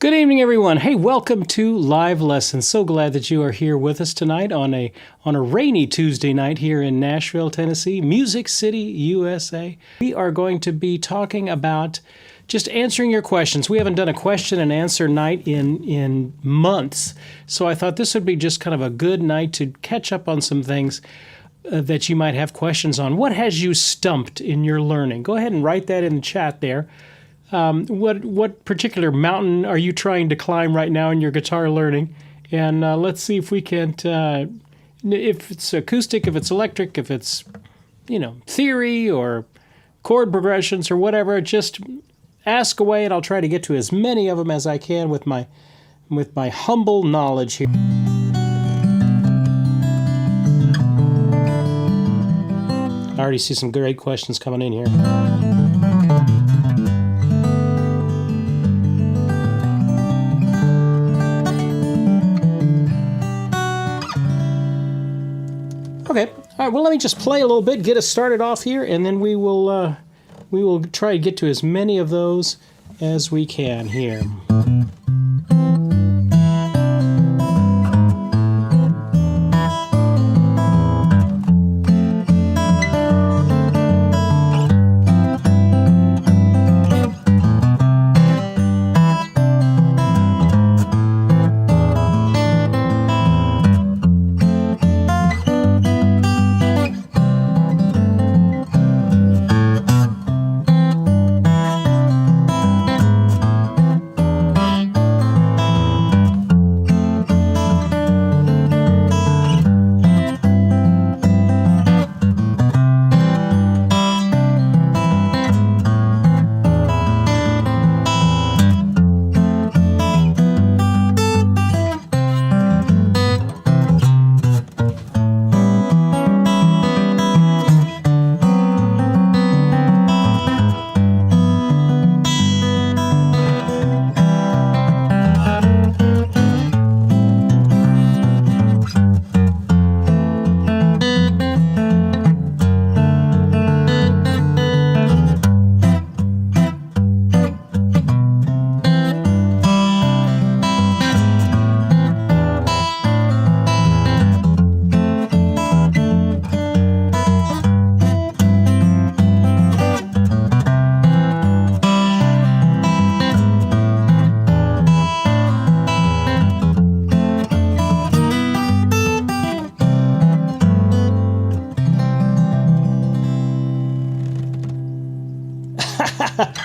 Good evening, everyone. Hey, welcome to Live Lessons. So glad that you are here with us tonight on a rainy Tuesday night here in Nashville, Tennessee, Music City, USA. We are going to be talking about just answering your questions. We haven't done a question and answer night in months, so I thought this would be just kind of a good night to catch up on some things that you might have questions on. What has you stumped in your learning? Go ahead and write that in the chat there. What particular mountain are you trying to climb right now in your guitar learning? And let's see if we can, if it's acoustic, if it's electric, if it's, theory or chord progressions or whatever, just ask away and I'll try to get to as many of them as I can with my humble knowledge here. I already see some great questions coming in here. Okay, all right, well, let me just play a little bit, get us started off here, and then we will try to get to as many of those as we can here.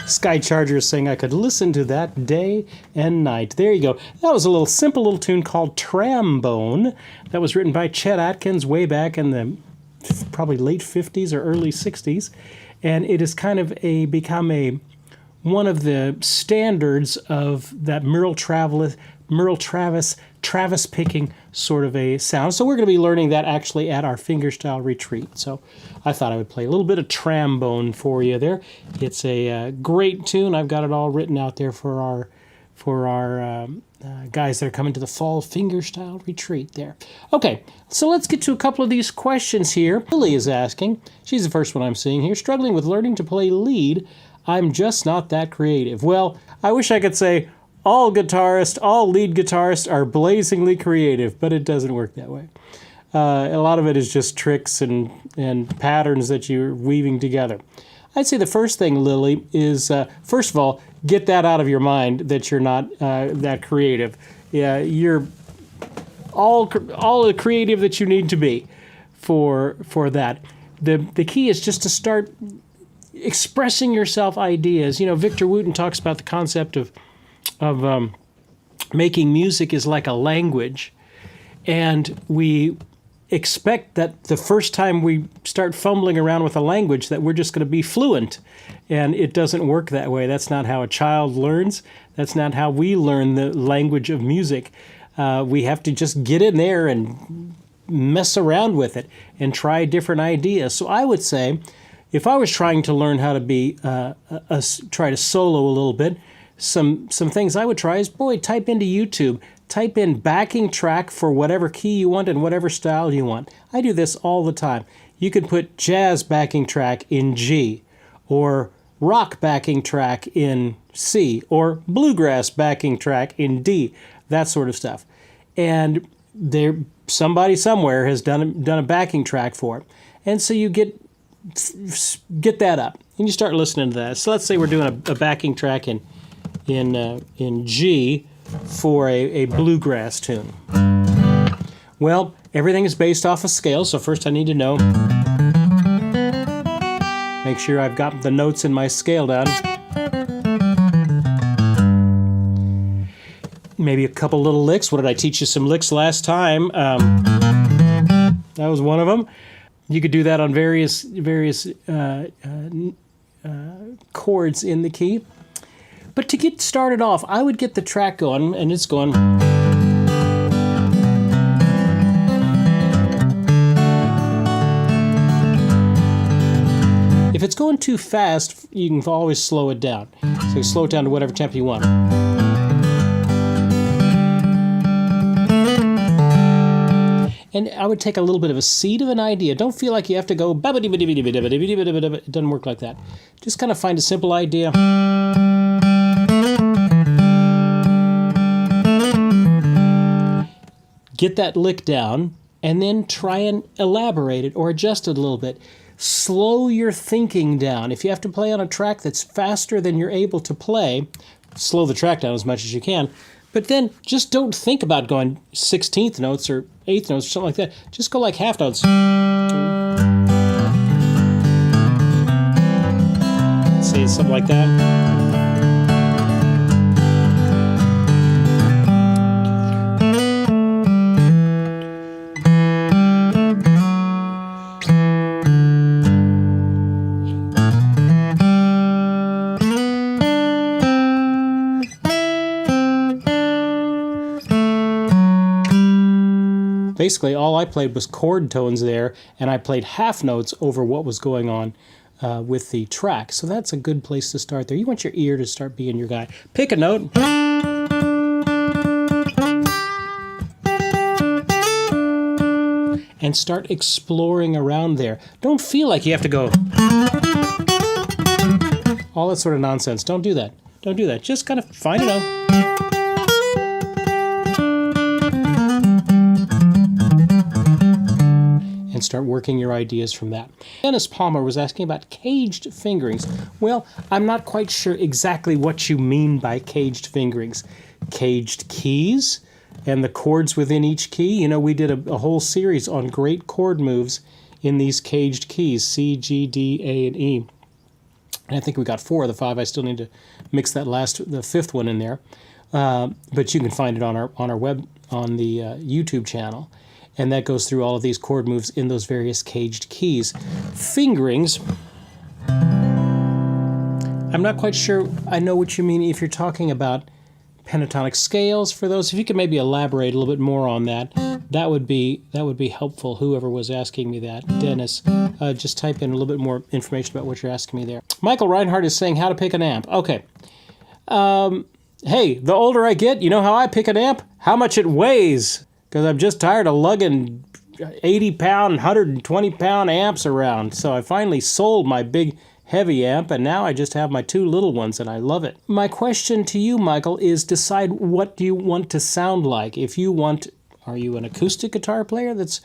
Sky Charger is saying I could listen to that day and night. There you go. That was a simple little tune called Trambone. That was written by Chet Atkins way back in the probably late 50s or early 60s. And it has kind of become one of the standards of that Merle Travis picking sort of a sound. So we're going to be learning that actually at our Fingerstyle retreat. So I thought I would play a little bit of Trambone for you there. It's a great tune. I've got it all written out there for our guys that are coming to the fall Fingerstyle retreat there. Okay, so let's get to a couple of these questions here. Lily is asking, she's the first one I'm seeing here, struggling with learning to play lead. I'm just not that creative. Well, I wish I could say all lead guitarists are blazingly creative, but it doesn't work that way. A lot of it is just tricks and patterns that you're weaving together. I'd say the first thing, Lily, is first of all, get that out of your mind that you're not that creative. Yeah, you're all the creative that you need to be for that. The key is just to start expressing yourself ideas. Victor Wooten talks about the concept of making music is like a language, and we expect that the first time we start fumbling around with a language that we're just going to be fluent, and it doesn't work that way. That's not how a child learns. That's not how we learn the language of music. We have to just get in there and mess around with it and try different ideas. So I would say, if I was trying to learn how to be try to solo a little bit, some things I would try is, type into YouTube, type in backing track for whatever key you want and whatever style you want. I do this all the time. You could put jazz backing track in G, or rock backing track in C, or bluegrass backing track in D, that sort of stuff. And somebody somewhere has done a backing track for it. And so you get that up, and you start listening to that. So let's say we're doing a backing track in G for a bluegrass tune. Well, everything is based off a scale, so first I need to know, make sure I've got the notes in my scale down. Maybe a couple little licks. What did I teach you? Some licks last time. That was one of them. You could do that on various chords in the key. But to get started off, I would get the track going, and it's going. If it's going too fast, you can always slow it down. So you slow it down to whatever tempo you want. And I would take a little bit of a seed of an idea. Don't feel like you have to go, it doesn't work like that. Just kind of find a simple idea. Get that lick down, and then try and elaborate it or adjust it a little bit. Slow your thinking down. If you have to play on a track that's faster than you're able to play, slow the track down as much as you can. But then just don't think about going 16th notes or 8th notes or something like that. Just go like half notes. Say something like that. Basically, all I played was chord tones there, and I played half notes over what was going on with the track. So that's a good place to start there. You want your ear to start being your guy. Pick a note. And start exploring around there. Don't feel like you have to go all that sort of nonsense. Don't do that. Don't do that. Just kind of find it out. And start working your ideas from that. Dennis Palmer was asking about caged fingerings. Well, I'm not quite sure exactly what you mean by caged fingerings. Caged keys and the chords within each key. You know, we did a whole series on great chord moves in these caged keys, C, G, D, A, and E. And I think we got 4 of the 5. I still need to mix the 5th one in there. But you can find it on our web, on the YouTube channel. And that goes through all of these chord moves in those various caged keys. Fingerings, I'm not quite sure I know what you mean if you're talking about pentatonic scales for those. If you could maybe elaborate a little bit more on that, that would be helpful, whoever was asking me that. Dennis, just type in a little bit more information about what you're asking me there. Michael Reinhardt is saying how to pick an amp. Okay. Hey, the older I get, you know how I pick an amp? How much it weighs. Because I'm just tired of lugging 80-pound, 120-pound amps around. So I finally sold my big, heavy amp, and now I just have my 2 little ones, and I love it. My question to you, Michael, is decide what do you want to sound like. If you want, are you an acoustic guitar player that's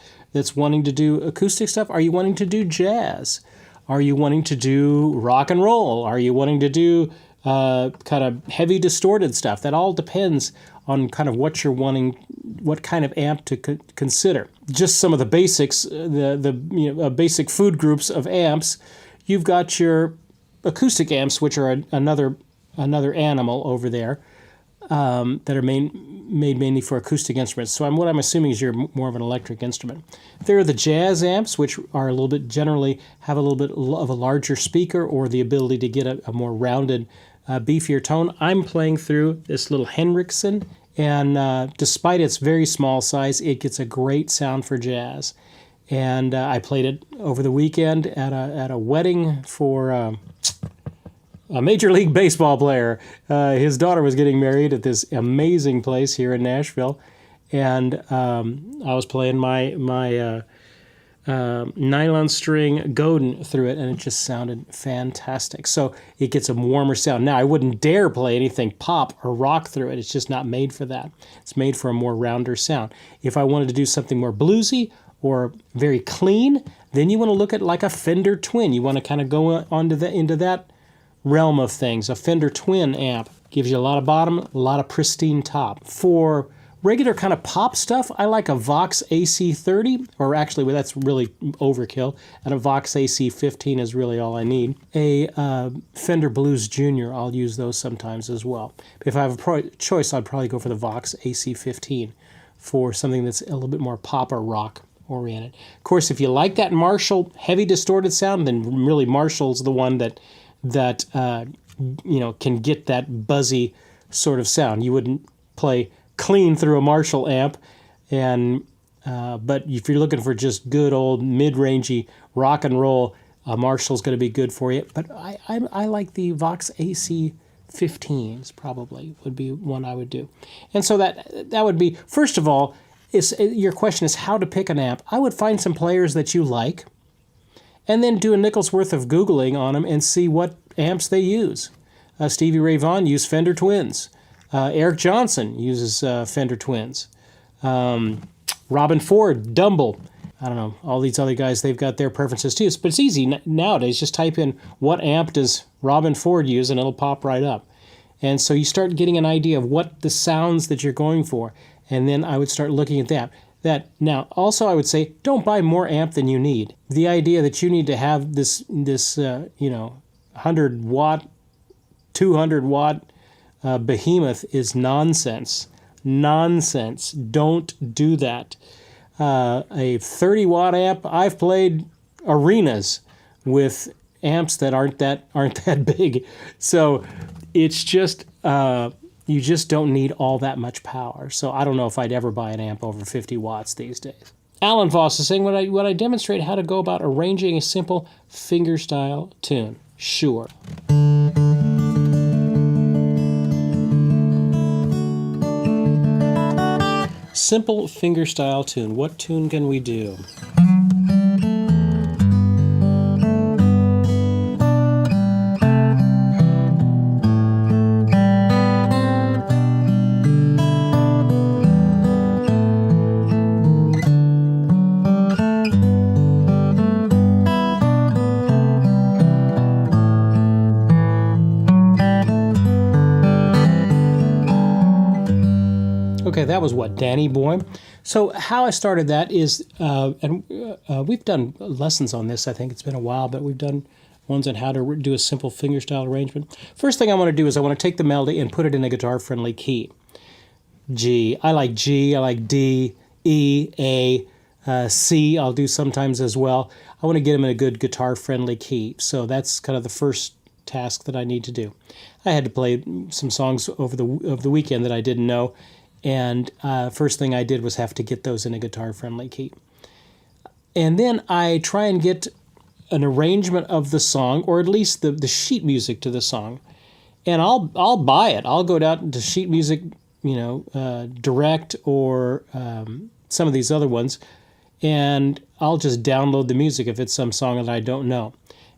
wanting to do acoustic stuff? Are you wanting to do jazz? Are you wanting to do rock and roll? Are you wanting to do kind of heavy distorted stuff? That all depends on kind of what you're wanting, what kind of amp to consider. Just some of the basics, the basic food groups of amps. You've got your acoustic amps, which are another animal over there, that are made mainly for acoustic instruments. So what I'm assuming is you're more of an electric instrument. There are the jazz amps, which are a little bit, generally have a little bit of a larger speaker or the ability to get a more rounded, beefier tone. I'm playing through this little Henriksen, and despite its very small size, it gets a great sound for jazz. And I played it over the weekend at a wedding for a Major League Baseball player. His daughter was getting married at this amazing place here in Nashville, and I was playing my nylon string Godin through it, and it just sounded fantastic. So it gets a warmer sound. Now, I wouldn't dare play anything pop or rock through it. It's just not made for that. It's made for a more rounder sound. If I wanted to do something more bluesy or very clean, then you want to look at like a Fender Twin. You want to kind of go into that realm of things. A Fender Twin amp gives you a lot of bottom, a lot of pristine top. For regular kind of pop stuff, I like a Vox AC30, or actually, well, that's really overkill, and a Vox AC15 is really all I need. A Fender Blues Junior, I'll use those sometimes as well. If I have a choice, I'd probably go for the Vox AC15 for something that's a little bit more pop or rock oriented. Of course, if you like that Marshall heavy distorted sound, then really Marshall's the one that can get that buzzy sort of sound. You wouldn't play clean through a Marshall amp, but if you're looking for just good old mid-rangey rock and roll, Marshall's going to be good for you. But I like the Vox AC15s, probably would be one I would do. And so that would be, first of all, your question is how to pick an amp. I would find some players that you like, and then do a nickel's worth of Googling on them and see what amps they use. Stevie Ray Vaughan used Fender Twins. Eric Johnson uses Fender Twins. Robin Ford, Dumble. I don't know, all these other guys, they've got their preferences too. But it's easy nowadays. Just type in what amp does Robin Ford use and it'll pop right up. And so you start getting an idea of what the sounds that you're going for. And then I would start looking at that. Now, also I would say, don't buy more amp than you need. The idea that you need to have this 100 watt, 200 watt behemoth is nonsense. Nonsense. Don't do that. A 30 watt amp, I've played arenas with amps that aren't that big. So it's just you just don't need all that much power. So I don't know if I'd ever buy an amp over 50 watts these days. Alan Voss is saying, would I demonstrate how to go about arranging a simple fingerstyle tune? Sure. Simple fingerstyle tune. What tune can we do? Okay, that was what, Danny Boy? So how I started that is, we've done lessons on this. I think it's been a while, but we've done ones on how to do a simple fingerstyle arrangement. First thing I want to do is I want to take the melody and put it in a guitar-friendly key. G. I like D, E, A, C. I'll do sometimes as well. I want to get them in a good guitar-friendly key. So that's kind of the first task that I need to do. I had to play some songs over the weekend that I didn't know. And first thing I did was have to get those in a guitar-friendly key. And then I try and get an arrangement of the song, or at least the sheet music to the song. And I'll buy it. I'll go down to sheet music, Direct or some of these other ones, and I'll just download the music if it's some song that I don't know.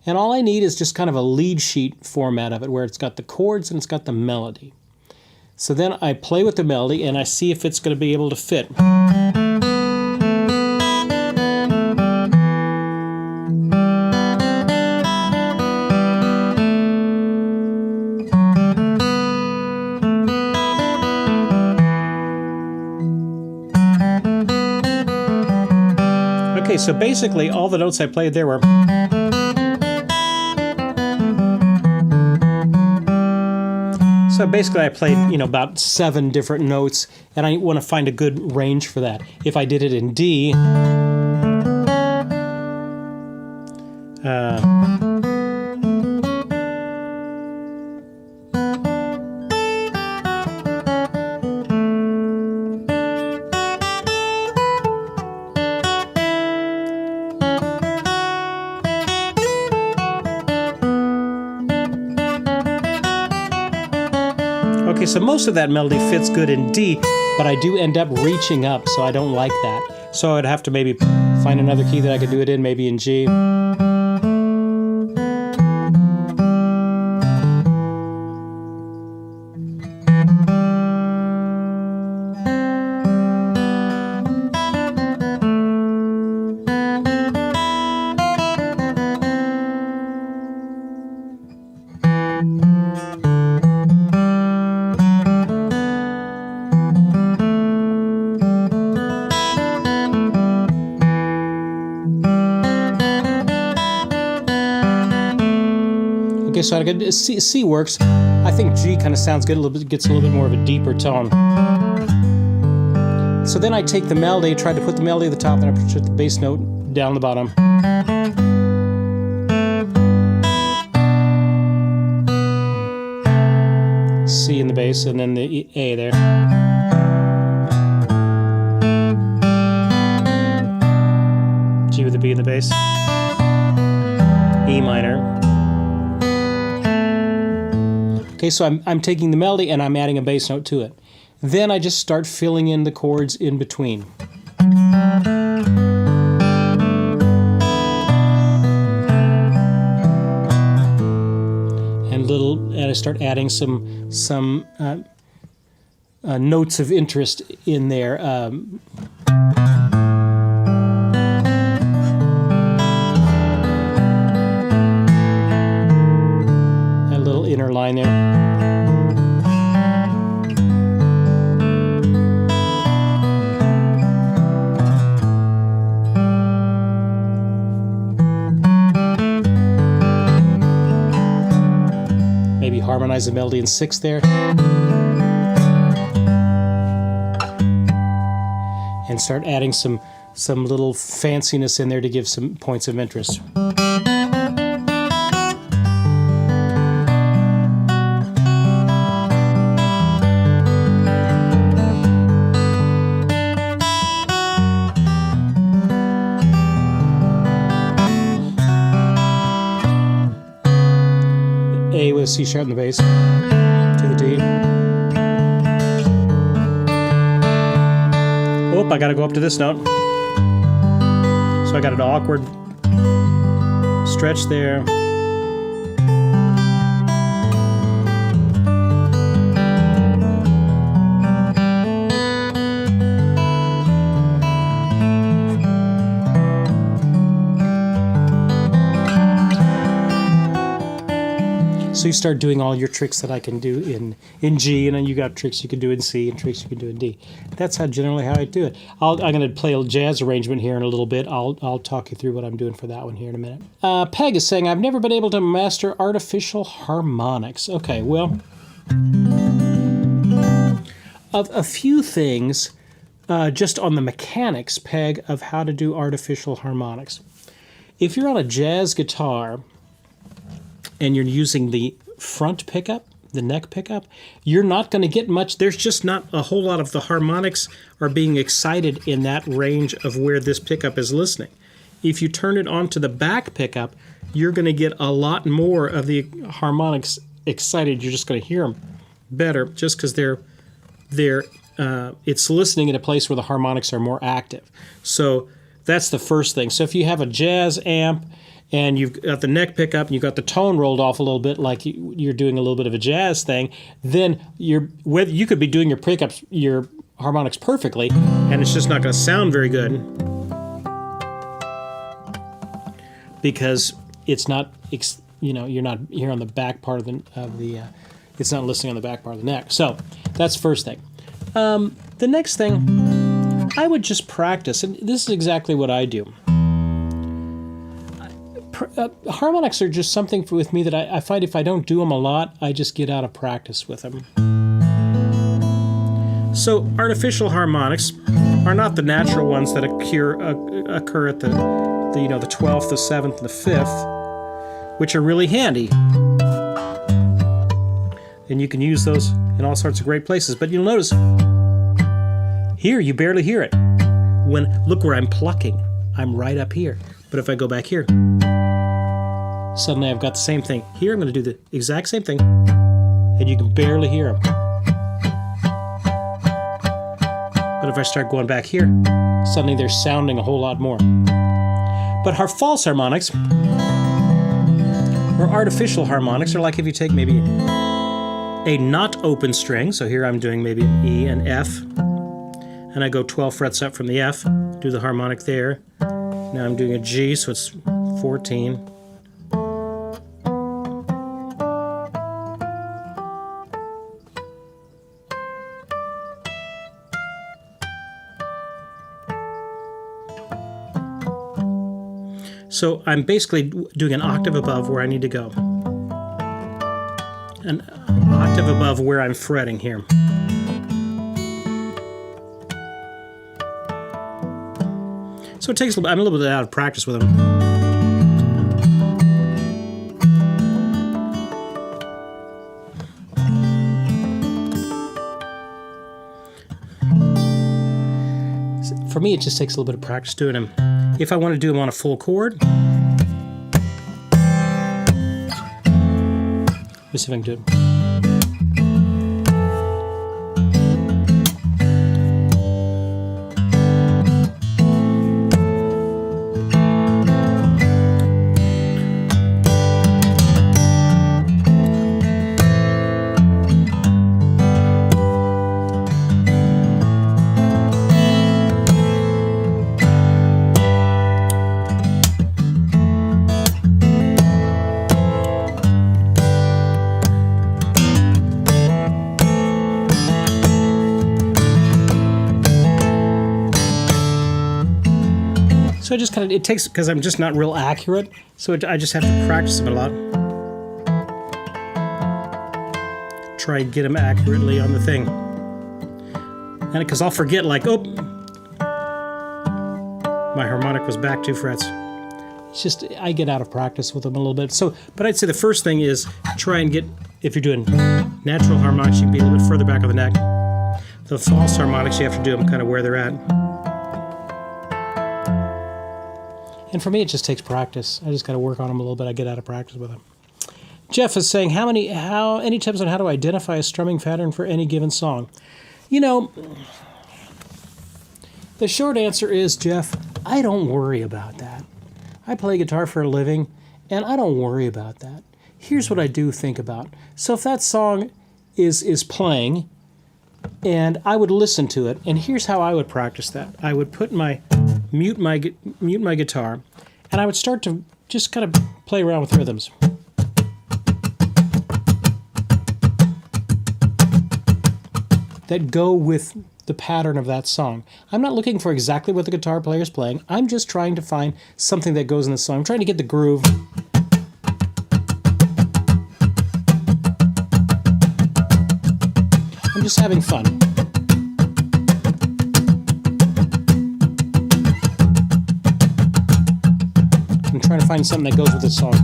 And all I need is just kind of a lead sheet format of it, where it's got the chords and it's got the melody. So then I play with the melody and I see if it's going to be able to fit. Okay, so basically all the notes I played there were... So basically I played, about 7 different notes, and I want to find a good range for that. If I did it in D, okay, so most of that melody fits good in D, but I do end up reaching up, so I don't like that. So I'd have to maybe Find another key that I could do it in, maybe in G. Okay, so I got C works. I think G kind of sounds good. A little bit, gets a little bit more of a deeper tone. So then I take the melody, try to put the melody at the top, and I put the bass note down the bottom. C in the bass, and then the A there. G with the B in the bass. E minor. Okay, so I'm taking the melody and I'm adding a bass note to it. Then I just start filling in the chords in between. And I start adding some notes of interest in there. A little inner line there. Maybe harmonize the melody in 6 there. And start adding some little fanciness in there to give some points of interest. A with a C sharp in the bass, to the D. Oh, I gotta go up to this note. So I got an awkward stretch there. So you start doing all your tricks that I can do in G, and then you got tricks you can do in C and tricks you can do in D. That's generally how I do it. I'm going to play a jazz arrangement here in a little bit. I'll talk you through what I'm doing for that one here in a minute. Peg is saying, I've never been able to master artificial harmonics. Okay, well, a few things just on the mechanics, Peg, of how to do artificial harmonics. If you're on a jazz guitar, and you're using the front pickup, the neck pickup, you're not going to get much. There's just not a whole lot of the harmonics are being excited in that range of where this pickup is listening. If you turn it onto the back pickup, you're going to get a lot more of the harmonics excited. You're just going to hear them better just because it's listening in a place where the harmonics are more active. So that's the first thing. So if you have a jazz amp, and you've got the neck pickup, and you've got the tone rolled off a little bit, like you're doing a little bit of a jazz thing, then you could be doing your pickups, your harmonics perfectly, and it's just not going to sound very good because it's not, you're not here on the back part of the it's not listening on the back part of the neck. So that's the first thing. The next thing, I would just practice, and this is exactly what I do. Harmonics are just something with me that I find if I don't do them a lot, I just get out of practice with them. So artificial harmonics are not the natural ones that occur at the 12th, the 7th, and the 5th, which are really handy. And you can use those in all sorts of great places. But you'll notice here you barely hear it. Look where I'm plucking. I'm right up here. But if I go back here, suddenly I've got the same thing. Here I'm going to do the exact same thing, and you can barely hear them. But But if I start going back here, suddenly they're sounding a whole lot more. But our false harmonics, or artificial harmonics, are like if you take maybe a not open string, so here I'm doing maybe an E and F, and I go 12 frets up from the F, do the harmonic there. Now I'm doing a G, so it's 14. So I'm basically doing an octave above where I need to go. An octave above where I'm fretting here. So it takes I'm a little bit out of practice with them. For me, it just takes a little bit of practice doing them. If I want to do them on a full chord, let me see if I can do it. So I just kind of, it takes, because I'm just not real accurate, so I just have to practice them a lot. Try and get them accurately on the thing. And because I'll forget, like, oh, my harmonic was back 2 frets. It's just, I get out of practice with them a little bit. So, but I'd say the first thing is try and get, if you're doing natural harmonics, you can be a little bit further back on the neck. The false harmonics, you have to do them kind of where they're at. And for me, it just takes practice. I just got to work on them a little bit. I get out of practice with them. Jeff is saying, any tips on how to identify a strumming pattern for any given song? You know, the short answer is, Jeff, I don't worry about that. I play guitar for a living, and I don't worry about that. Here's what I do think about. So if that song is playing, and I would listen to it, and here's how I would practice that. I would put mute my guitar, and I would start to just kind of play around with rhythms. That go with the pattern of that song. I'm not looking for exactly what the guitar player is playing. I'm just trying to find something that goes in the song. I'm trying to get the groove. I'm just having fun. I'm trying to find something that goes with the song.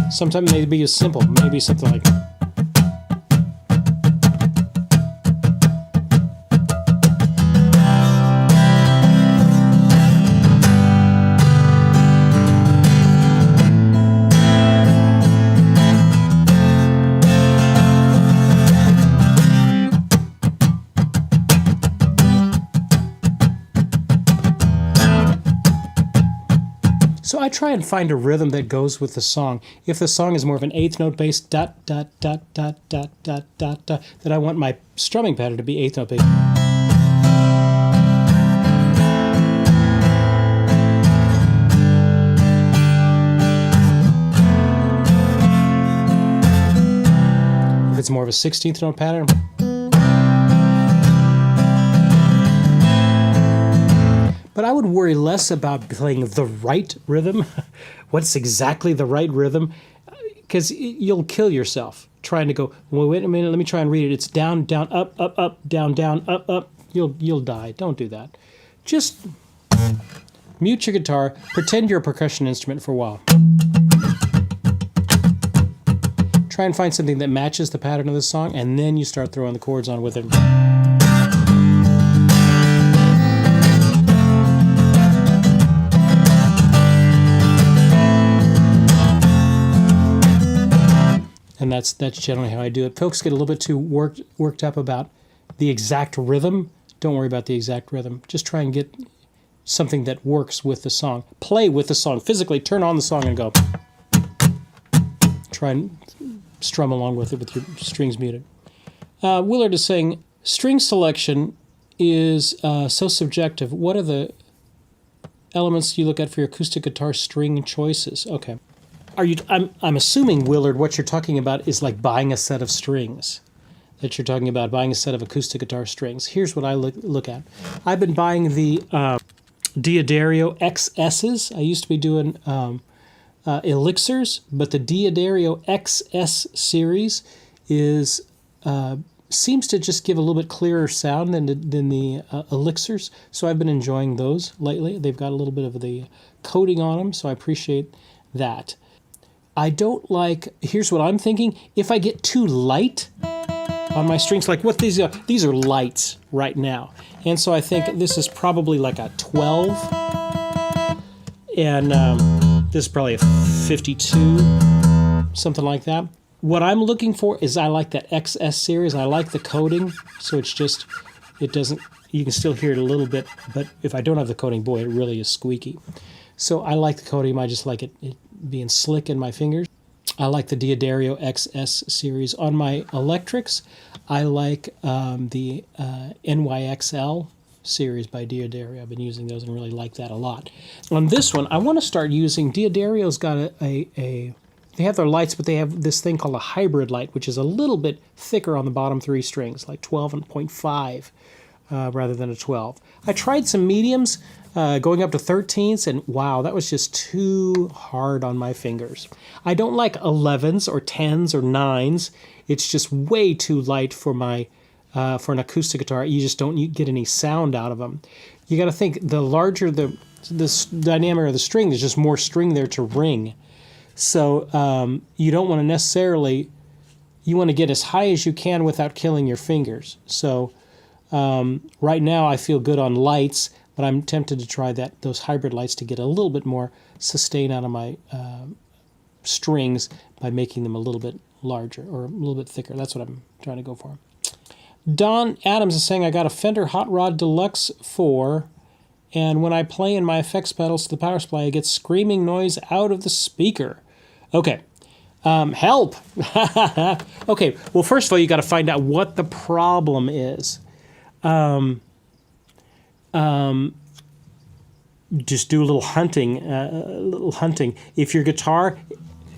Sometimes it may be as simple, maybe something like... So I try and find a rhythm that goes with the song. If the song is more of an eighth note based dot dot dot dot dot dot dot dot, then I want my strumming pattern to be eighth note based. If it's more of a 16th note pattern. But I would worry less about playing the right rhythm. What's exactly the right rhythm? Because you'll kill yourself trying to go, well, wait a minute, let me try and read it. It's down, down, up, up, up, down, down, up, up. You'll die. Don't do that. Just mute your guitar. Pretend you're a percussion instrument for a while. Try and find something that matches the pattern of the song, and then you start throwing the chords on with it. And that's generally how I do it. Folks get a little bit too worked up about the exact rhythm. Don't worry about the exact rhythm. Just try and get something that works with the song. Play with the song. Physically turn on the song and go. Try and strum along with it with your strings muted. Willard is saying, string selection is so subjective. What are the elements you look at for your acoustic guitar string choices? Okay. I'm assuming, Willard, what you're talking about is like buying a set of strings. That you're talking about buying a set of acoustic guitar strings. Here's what I look at. I've been buying the D'Addario XS's. I used to be doing Elixirs, but the D'Addario XS series is seems to just give a little bit clearer sound than the Elixirs. So I've been enjoying those lately. They've got a little bit of the coating on them, so I appreciate that. I don't like, here's what I'm thinking, if I get too light on my strings, like what these are lights right now. And so I think this is probably like a 12, and this is probably a 52, something like that. What I'm looking for is I like that XS series. I like the coating, so it's just, it doesn't, you can still hear it a little bit, but if I don't have the coating, boy, it really is squeaky. So I like the coating, I just like it being slick in my fingers. I like the D'Addario XS series. On my electrics, I like the NYXL series by D'Addario. I've been using those and really like that a lot. On this one, I want to start using, D'Addario's got they have their lights, but they have this thing called a hybrid light, which is a little bit thicker on the bottom three strings, like 12.5 rather than a 12. I tried some mediums, going up to 13s, and wow, that was just too hard on my fingers. I don't like 11s or 10s or 9s. It's just way too light for my for an acoustic guitar. You just don't get any sound out of them. You got to think, the larger the diameter of the string, there's just more string there to ring. So you don't want to necessarily, you want to get as high as you can without killing your fingers. So right now I feel good on lights, but I'm tempted to try those hybrid lights to get a little bit more sustain out of my strings by making them a little bit larger or a little bit thicker. That's what I'm trying to go for. Don Adams is saying, I got a Fender Hot Rod Deluxe 4, and when I play in my effects pedals to the power supply, I get screaming noise out of the speaker. Okay. Help! Okay, well, first of all, you got to find out what the problem is. Just do a little hunting. If your guitar,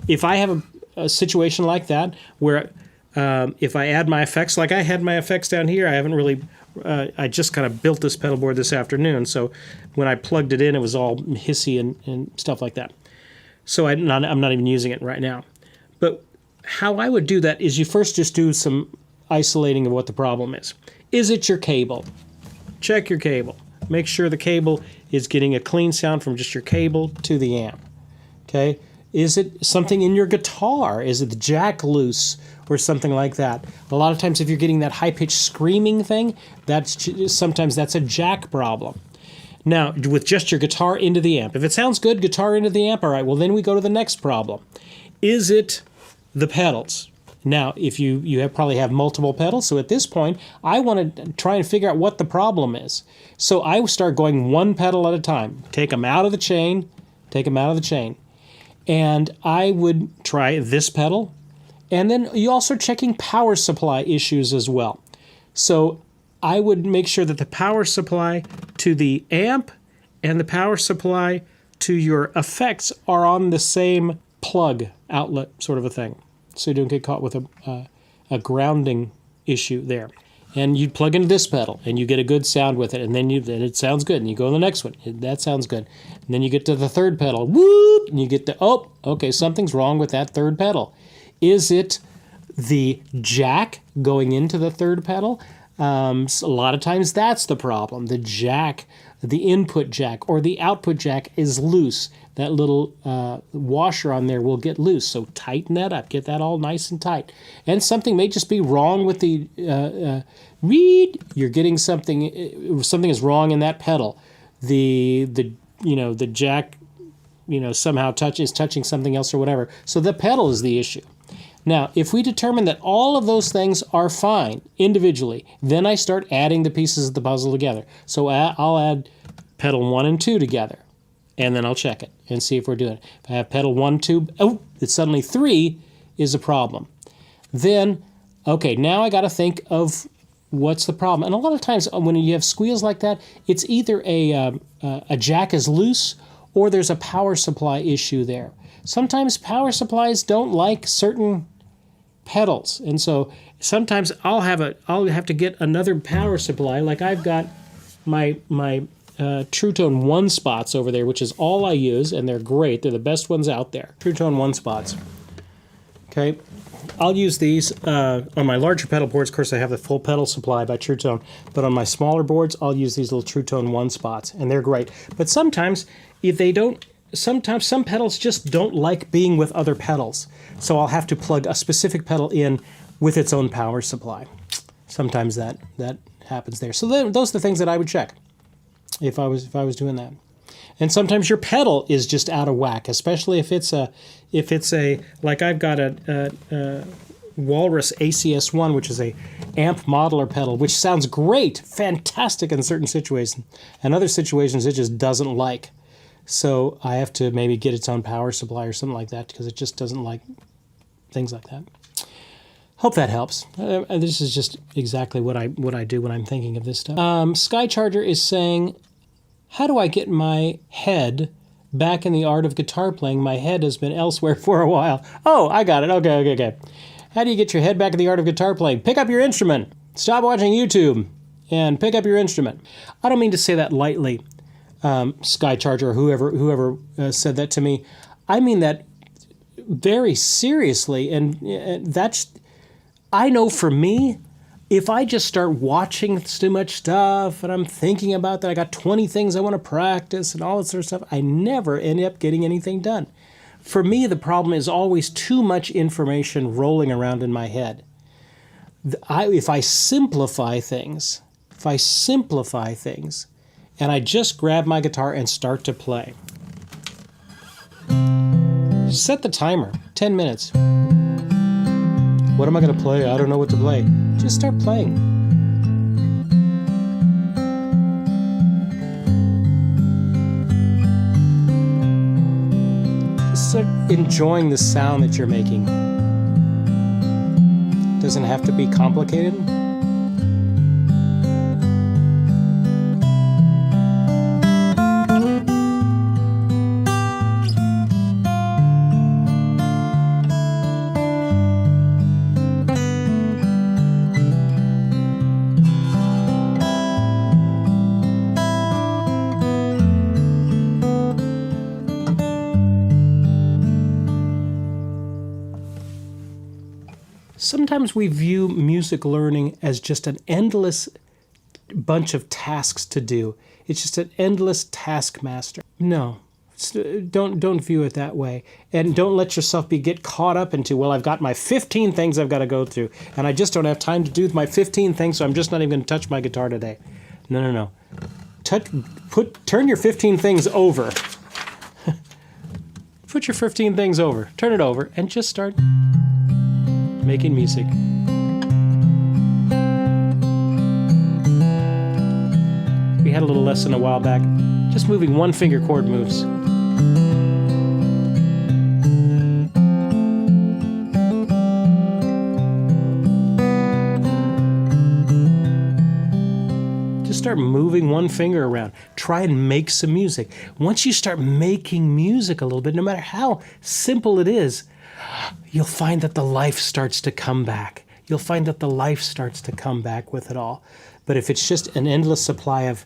if I have a situation like that where if I add my effects, like I had my effects down here, I haven't really, I just kind of built this pedal board this afternoon, so when I plugged it in, it was all hissy and stuff like that. So I'm not even using it right now. But how I would do that is you first just do some isolating of what the problem is. Is it your cable? Check your cable. Make sure the cable is getting a clean sound from just your cable to the amp. Okay? Is it something in your guitar? Is it the jack loose or something like that? A lot of times if you're getting that high-pitched screaming thing, sometimes that's a jack problem. Now, with just your guitar into the amp. If it sounds good, guitar into the amp, all right, well then we go to the next problem. Is it the pedals? Now, if you probably have multiple pedals, so at this point, I want to try and figure out what the problem is. So I start going one pedal at a time. Take them out of the chain, and I would try this pedal. And then you also checking power supply issues as well. So I would make sure that the power supply to the amp and the power supply to your effects are on the same plug outlet sort of a thing. So you don't get caught with a grounding issue there. And you plug into this pedal, and you get a good sound with it, and then it sounds good, and you go to the next one, that sounds good. And then you get to the third pedal, whoop, and you get to, oh, okay, something's wrong with that third pedal. Is it the jack going into the third pedal? A lot of times that's the problem. The jack, the input jack or the output jack is loose. That little washer on there will get loose, so tighten that up. Get that all nice and tight. And something may just be wrong with the reed. You're getting something is wrong in that pedal. The jack, somehow is touching something else or whatever. So the pedal is the issue. Now, if we determine that all of those things are fine individually, then I start adding the pieces of the puzzle together. So I'll add pedal 1 and 2 together, and then I'll check it and see if we're doing it. If I have pedal 1, 2, oh, it's suddenly 3 is a problem. Then, okay, now I got to think of what's the problem. And a lot of times when you have squeals like that, it's either a jack is loose or there's a power supply issue there. Sometimes power supplies don't like certain pedals, and so sometimes I'll have to get another power supply. Like I've got my True Tone 1 spots over there, which is all I use, and they're great. They're the best ones out there. True Tone 1 spots. Okay, I'll use these on my larger pedal boards. Of course, I have the full pedal supply by True Tone, but on my smaller boards, I'll use these little True Tone 1 spots, and they're great. But sometimes if they don't. Sometimes some pedals just don't like being with other pedals. So I'll have to plug a specific pedal in with its own power supply. Sometimes that happens there. So those are the things that I would check if I was doing that. And sometimes your pedal is just out of whack, especially if it's a like I've got a Walrus ACS1, which is a amp modeler pedal, which sounds great, fantastic in certain situations, and other situations it just doesn't like. So I have to maybe get its own power supply or something like that because it just doesn't like things like that. Hope that helps. This is just exactly what I do when I'm thinking of this stuff. Skycharger is saying, how do I get my head back in the art of guitar playing? My head has been elsewhere for a while. Oh, I got it. Okay. How do you get your head back in the art of guitar playing? Pick up your instrument. Stop watching YouTube and pick up your instrument. I don't mean to say that lightly. Skycharger or whoever said that to me. I mean that very seriously, and that's, I know for me, if I just start watching too much stuff and I'm thinking about that, I got 20 things I want to practice and all that sort of stuff, I never end up getting anything done. For me, the problem is always too much information rolling around in my head. If I simplify things, and I just grab my guitar and start to play. Set the timer, 10 minutes. What am I going to play? I don't know what to play. Just start playing. Just start enjoying the sound that you're making. Doesn't have to be complicated. Sometimes we view music learning as just an endless bunch of tasks to do. It's just an endless taskmaster. No, don't view it that way. And don't let yourself get caught up into, well, I've got my 15 things I've got to go through, and I just don't have time to do my 15 things, so I'm just not even going to touch my guitar today. No. Turn your 15 things over. Put your 15 things over. Turn it over and just start making music. We had a little lesson a while back, just moving one finger chord moves. Just start moving one finger around. Try and make some music. Once you start making music a little bit, no matter how simple it is, you'll find that the life starts to come back. You'll find that the life starts to come back with it all. But if it's just an endless supply of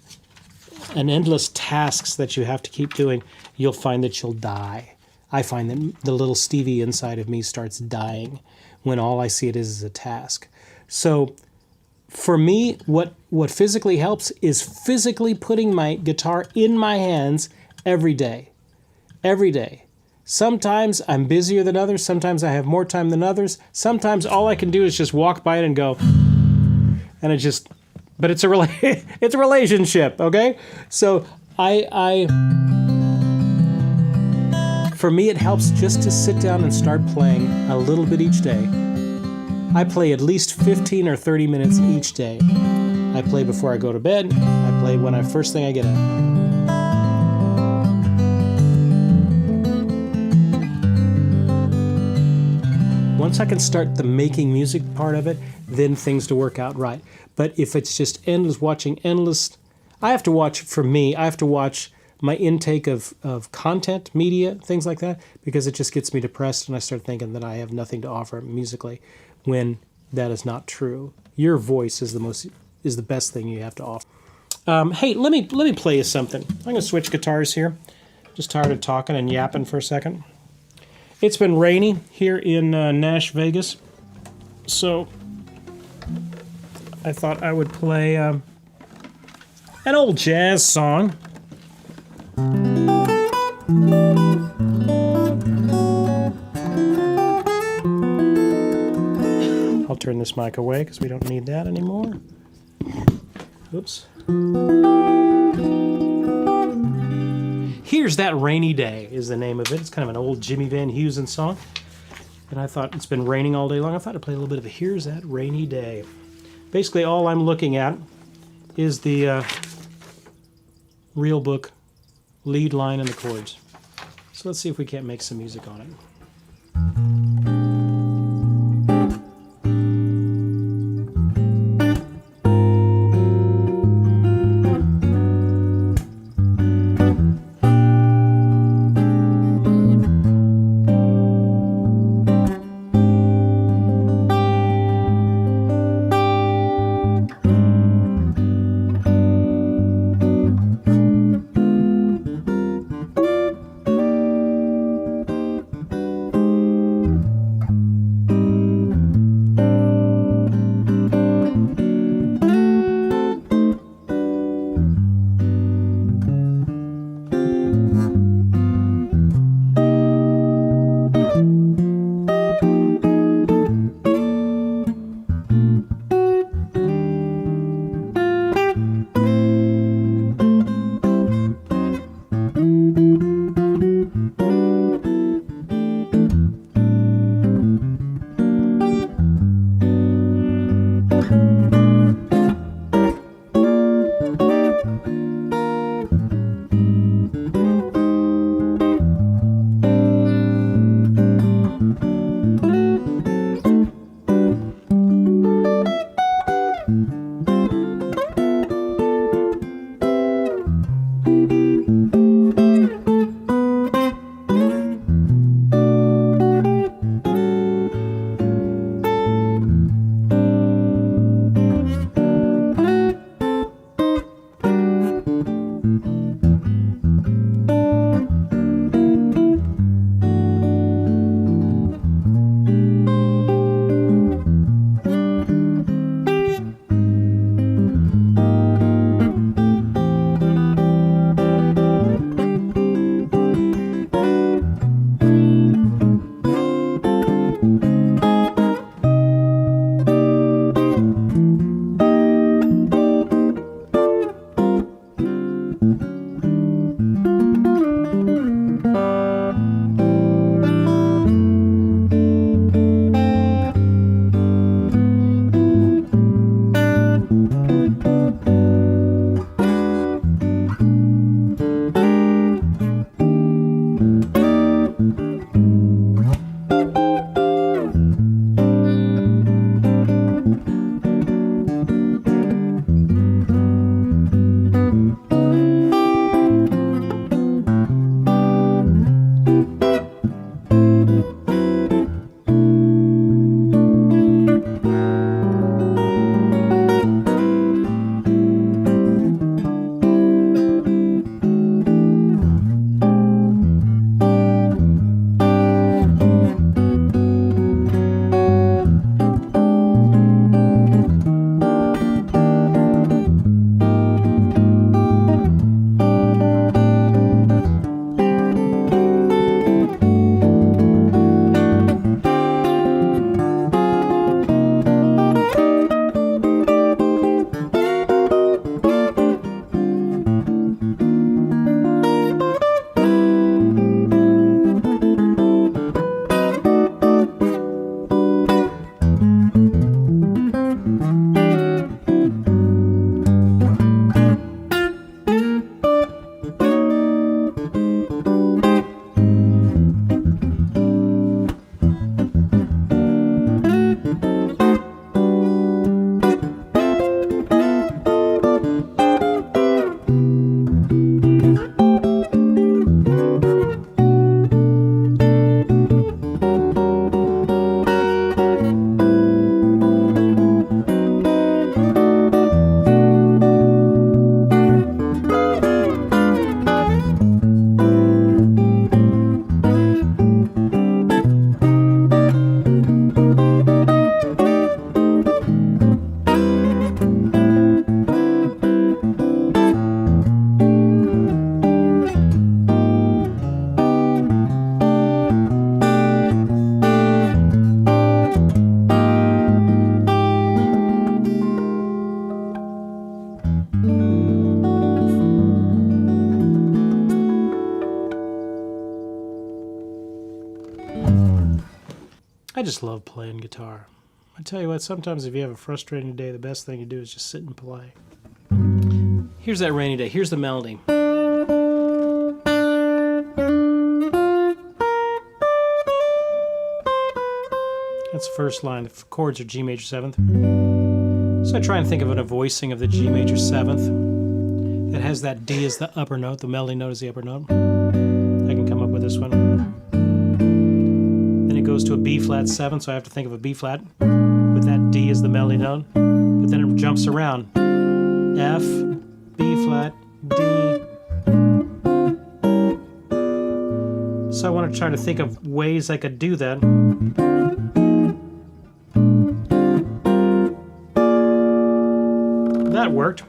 endless tasks that you have to keep doing, you'll find that you'll die. I find that the little Stevie inside of me starts dying when all I see it is a task. So for me, what physically helps is physically putting my guitar in my hands every day. Every day. Sometimes I'm busier than others. Sometimes I have more time than others. Sometimes all I can do is just walk by it and go, and it just, but it's a relationship, okay? So for For me, it helps just to sit down and start playing a little bit each day. I play at least 15 or 30 minutes each day. I play before I go to bed. I play when first thing I get up. Once I can start the making music part of it, then things to work out right. But if it's just watching endless, I have to watch my intake of content, media, things like that, because it just gets me depressed and I start thinking that I have nothing to offer musically, when that is not true. Your voice is the best thing you have to offer. Hey, let me play you something. I'm going to switch guitars here. Just tired of talking and yapping for a second. It's been rainy here in Nash, Vegas, so I thought I would play an old jazz song. I'll turn this mic away because we don't need that anymore. Oops. Here's That Rainy Day is the name of it. It's kind of an old Jimmy Van Heusen song. And I thought, it's been raining all day long, I thought I'd play a little bit of Here's That Rainy Day. Basically, all I'm looking at is the real book lead line and the chords. So let's see if we can't make some music on it. I just love playing guitar. I tell you what, sometimes if you have a frustrating day, the best thing to do is just sit and play. Here's that rainy day. Here's the melody. That's the first line. The chords are G major 7th. So I try and think of a voicing of the G major 7th that has that D as the upper note, the melody note is the upper note. I can come up with this one. Then it goes to a B flat 7, so I have to think of a B flat with that D as the melody note. But then it jumps around. F, B flat, D. So I want to try to think of ways I could do that. That worked.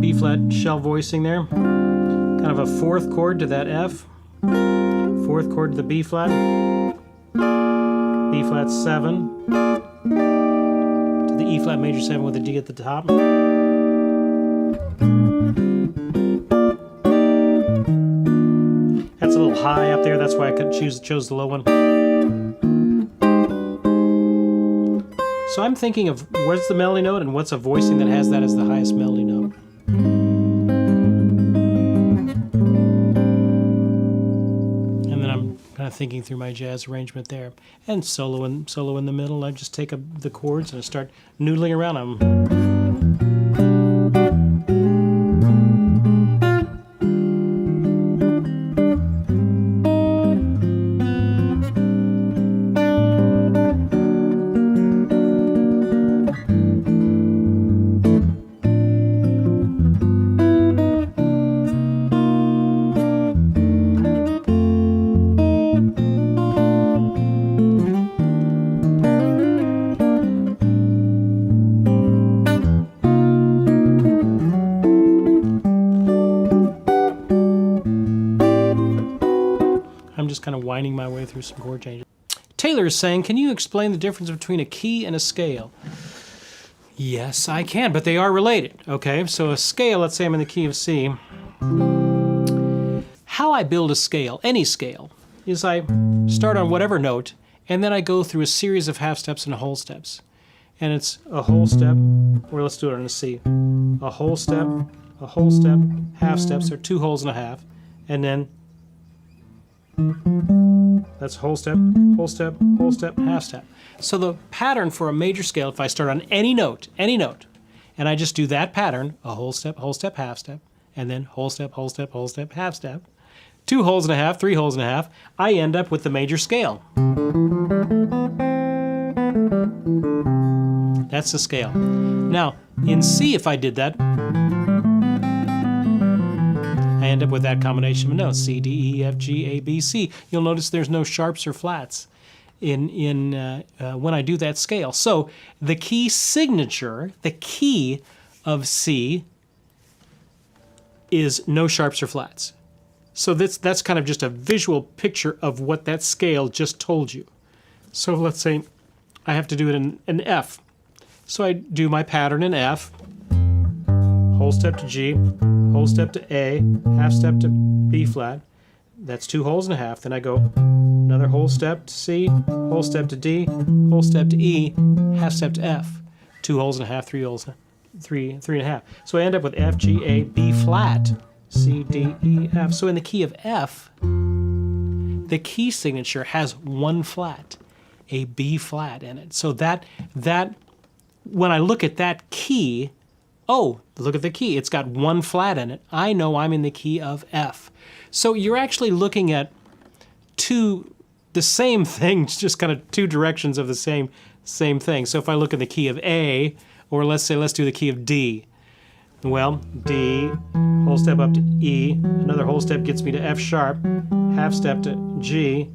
B flat shell voicing there. Kind of a 4th chord to that F. 4th chord to the B flat. B flat 7. To the E flat major 7 with a D at the top. That's a little high up there, that's why I chose the low one. So I'm thinking of what's the melody note and what's a voicing that has that as the highest melody note. And then I'm kind of thinking through my jazz arrangement there. And solo in the middle, I just take the chords and I start noodling around them. Kind of winding my way through some chord changes. Taylor is saying, can you explain the difference between a key and a scale? Yes, I can, but they are related. Okay, so a scale, let's say I'm in the key of C. How I build a scale, any scale, is I start on whatever note, and then I go through a series of half steps and whole steps. And it's a whole step, or let's do it on a C. A whole step, half steps, or 2 wholes and a half, and then that's whole step, half step. So the pattern for a major scale, if I start on any note, and I just do that pattern, a whole step, half step, and then whole step, half step, 2 wholes and a half, 3 wholes and a half, I end up with the major scale. That's the scale. Now, in C, if I did that, I end up with that combination of notes, C, D, E, F, G, A, B, C. You'll notice there's no sharps or flats when I do that scale. So the key signature, the key of C, is no sharps or flats. So that's kind of just a visual picture of what that scale just told you. So let's say I have to do it in F. So I do my pattern in F. Whole step to G, whole step to A, half step to B flat. That's 2 wholes and a half. Then I go another whole step to C, whole step to D, whole step to E, half step to F. 2 wholes and a half, 3 wholes, 3 and a half. So I end up with F, G, A, B flat, C, D, E, F. So in the key of F, the key signature has 1 flat, a B flat in it. So that when I look at that key, oh, look at the key. It's got 1 flat in it. I know I'm in the key of F. So you're actually looking at the same thing, just kind of 2 directions of the same thing. So if I look at the key of A, or let's do the key of D. Well, D, whole step up to E, another whole step gets me to F sharp, half step to G,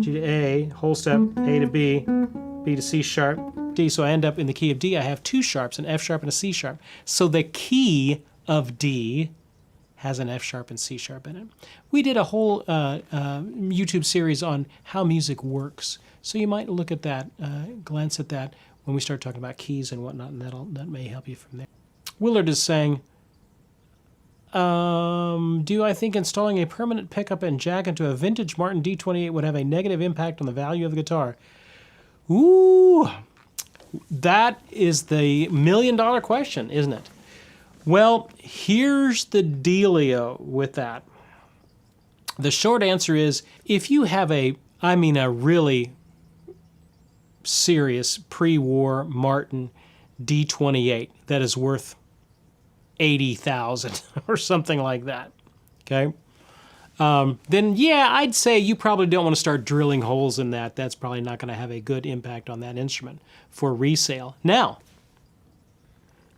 G to A, whole step, A to B, B to C sharp, D. So I end up in the key of D. I have 2 sharps, an F sharp and a C sharp. So the key of D has an F sharp and C sharp in it. We did a whole YouTube series on how music works. So you might look at that, glance at that when we start talking about keys and whatnot, and that may help you from there. Willard is saying, Do I think installing a permanent pickup and jack into a vintage Martin D28 would have a negative impact on the value of the guitar? Ooh, that is the million-dollar question, isn't it? Well, here's the dealio with that. The short answer is, if you have a really serious pre-war Martin D28 that is worth $80,000 or something like that, okay? Then yeah, I'd say you probably don't want to start drilling holes in that. That's probably not going to have a good impact on that instrument for resale. Now,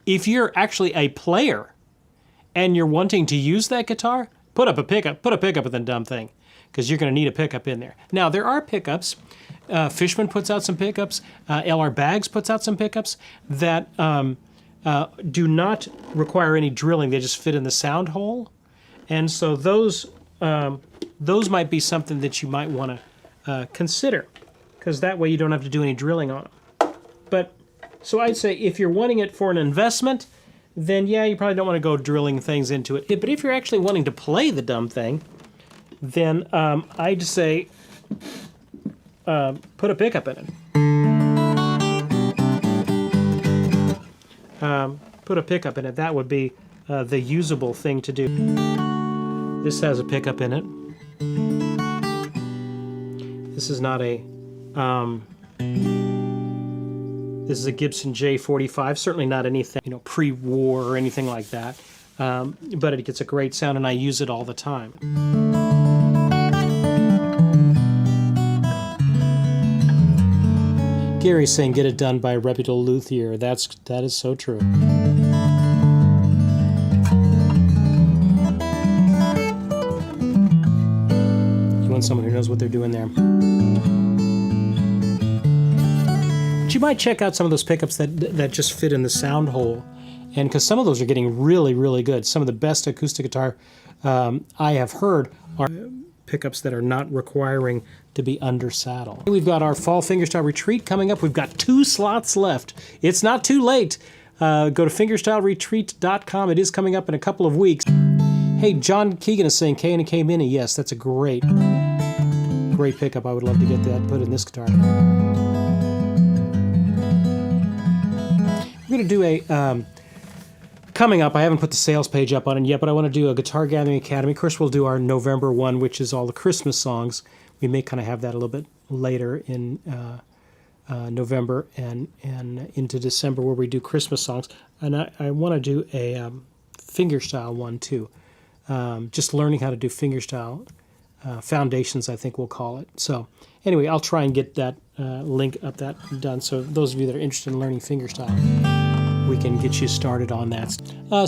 if you're actually a player and you're wanting to use that guitar, put a pickup in the dumb thing, because you're going to need a pickup in there. Now, there are pickups. Fishman puts out some pickups. LR Baggs puts out some pickups that do not require any drilling. They just fit in the sound hole. And so those might be something that you might want to consider, because that way you don't have to do any drilling on them. But so I'd say if you're wanting it for an investment, then yeah, you probably don't want to go drilling things into it. But if you're actually wanting to play the dumb thing, then I'd say put a pickup in it. Put a pickup in it. That would be the usable thing to do. This has a pickup in it. This is not a... this is a Gibson J45. Certainly not anything, pre-war or anything like that. But it gets a great sound, and I use it all the time. Gary's saying get it done by a reputable luthier. That is so true. You want someone who knows what they're doing there. But you might check out some of those pickups that just fit in the sound hole, and because some of those are getting really, really good. Some of the best acoustic guitar I have heard are pickups that are not requiring to be under saddle. We've got our fall fingerstyle retreat coming up. We've got 2 slots left. It's not too late. Go to fingerstyleretreat.com. It is coming up in a couple of weeks. Hey, John Keegan is saying K and a K Mini. Yes, that's a great pickup. I would love to get that put in this guitar. We're going to do a coming up, I haven't put the sales page up on it yet, but I want to do a Guitar Gathering Academy. Of course, we'll do our November one, which is all the Christmas songs. We may kind of have that a little bit later in November and into December, where we do Christmas songs. And I want to do a fingerstyle one too. Just learning how to do fingerstyle foundations, I think we'll call it. So anyway, I'll try and get that link up that done. So those of you that are interested in learning fingerstyle, we can get you started on that.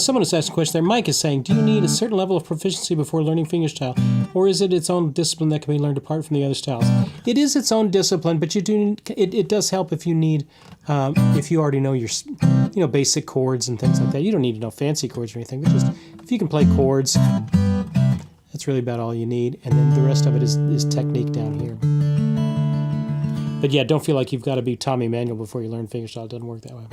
Someone has asked a question there. Mike is saying, do you need a certain level of proficiency before learning fingerstyle, or is it its own discipline that can be learned apart from the other styles? It is its own discipline, but it does help if you need, if you already know your basic chords and things like that. You don't need to know fancy chords or anything, but just if you can play chords, that's really about all you need, and then the rest of it is technique down here. But yeah, don't feel like you've got to be Tommy Manuel before you learn fingerstyle. It doesn't work that way.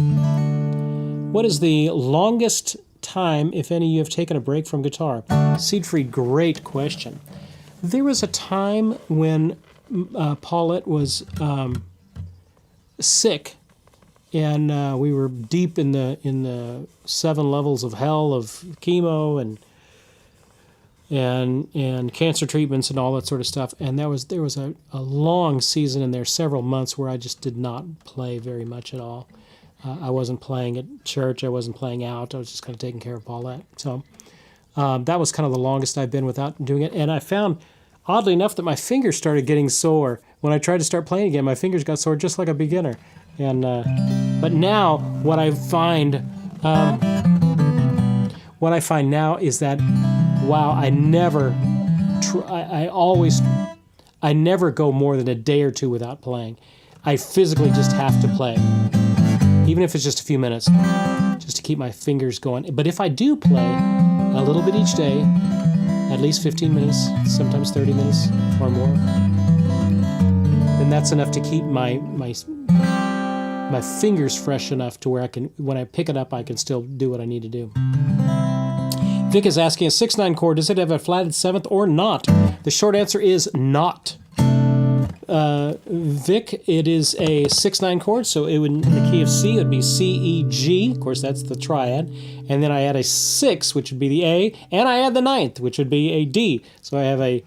What is the longest time, if any, you have taken a break from guitar? Siegfried, great question. There was a time when Paulette was sick, and we were deep in the 7 levels of hell of chemo and cancer treatments and all that sort of stuff. And there was a long season in there, several months, where I just did not play very much at all. I wasn't playing at church. I wasn't playing out. I was just kind of taking care of Paulette. So that was kind of the longest I've been without doing it. And I found, oddly enough, that my fingers started getting sore. When I tried to start playing again, my fingers got sore just like a beginner. And but now what I find now is that, wow, I never go more than a day or two without playing. I physically just have to play, even if it's just a few minutes, just to keep my fingers going. But if I do play a little bit each day, at least 15 minutes, sometimes 30 minutes or more, then that's enough to keep my fingers fresh enough to where I can, when I pick it up, I can still do what I need to do. Vic is asking, a 6/9 chord, does it have a flatted 7th or not? The short answer is not. Vic, it is a 6/9 chord, so it would, in the key of C, it would be C, E, G. Of course, that's the triad. And then I add a 6, which would be the A, and I add the 9th, which would be a D. So I have a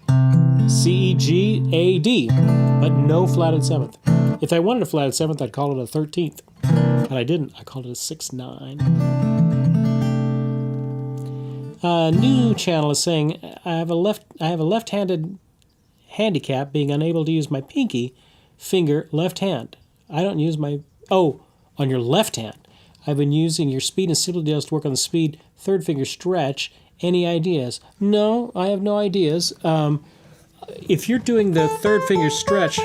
C, E, G, A, D, but no flatted 7th. If I wanted a flatted 7th, I'd call it a 13th. But I didn't. I called it a 6/9. New channel is saying, I have a left-handed handicap, being unable to use my pinky finger left hand. I don't use my... Oh, on your left hand. I've been using your speed and simple deals to work on the speed, third finger stretch. Any ideas? No, I have no ideas. If you're doing the third finger stretch,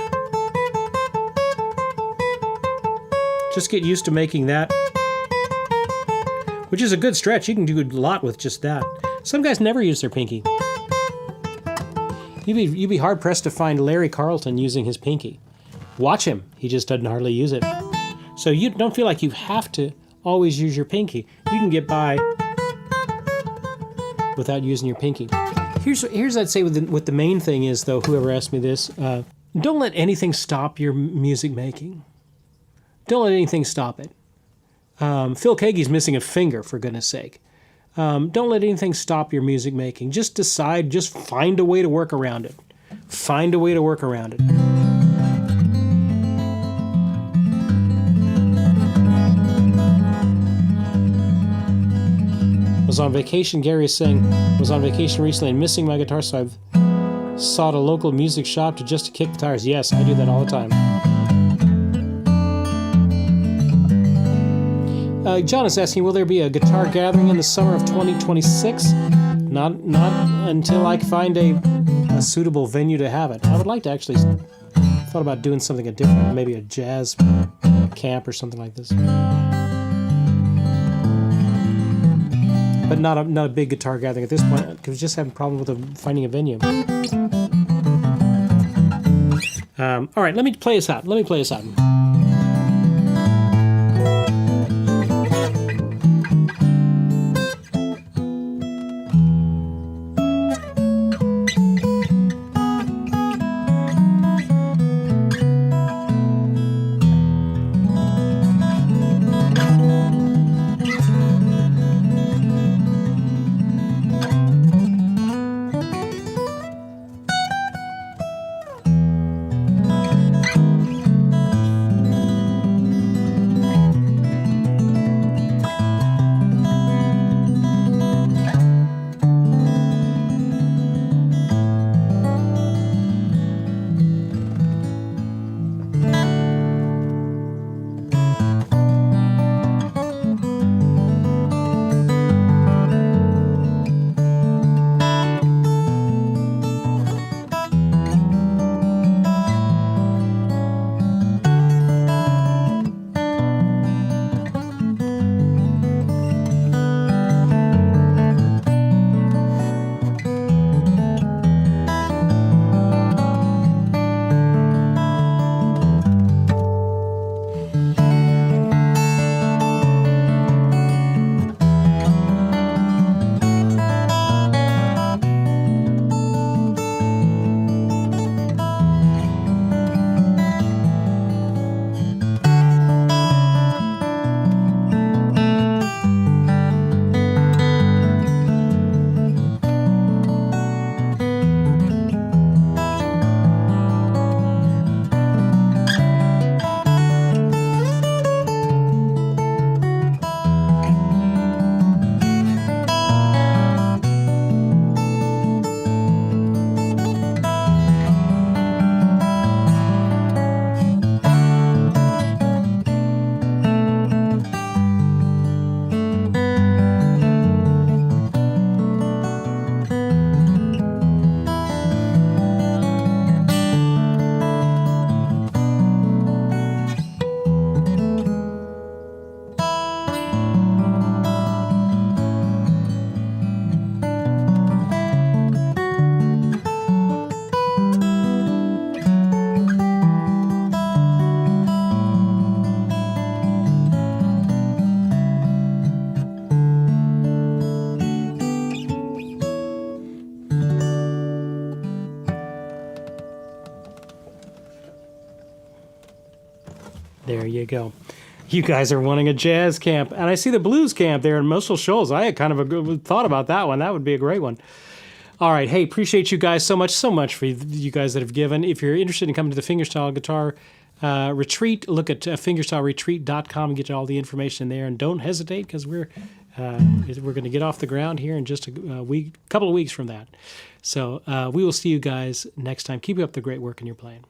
just get used to making that, which is a good stretch. You can do a lot with just that. Some guys never use their pinky. You'd be hard-pressed to find Larry Carlton using his pinky. Watch him. He just doesn't hardly use it. So you don't feel like you have to always use your pinky. You can get by without using your pinky. Here's I'd say what the main thing is, though, whoever asked me this, don't let anything stop your music making. Don't let anything stop it. Phil Keaggy's missing a finger, for goodness sake. Don't let anything stop your music making. Just decide, just find a way to work around it. Find a way to work around it. Was on vacation, Gary is saying, was on vacation recently and missing my guitar, so I've sought a local music shop to kick guitars. Yes, I do that all the time. John is asking, will there be a guitar gathering in the summer of 2026? Not until I find a suitable venue to have it. I would like to actually, thought about doing something different, maybe a jazz camp or something like this. But not a big guitar gathering at this point, because we're just having a problem with finding a venue. All right, let me play us out. There you go. You guys are wanting a jazz camp, and I see the blues camp there in Muscle Shoals. I had kind of a good thought about that one. That would be a great one. All right. Hey, appreciate you guys so much for you guys that have given. If you're interested in coming to the Fingerstyle Guitar Retreat, look at fingerstyleretreat.com and get all the information there. And don't hesitate, because we're going to get off the ground here in just a couple of weeks from that. So we will see you guys next time. Keep up the great work in your playing.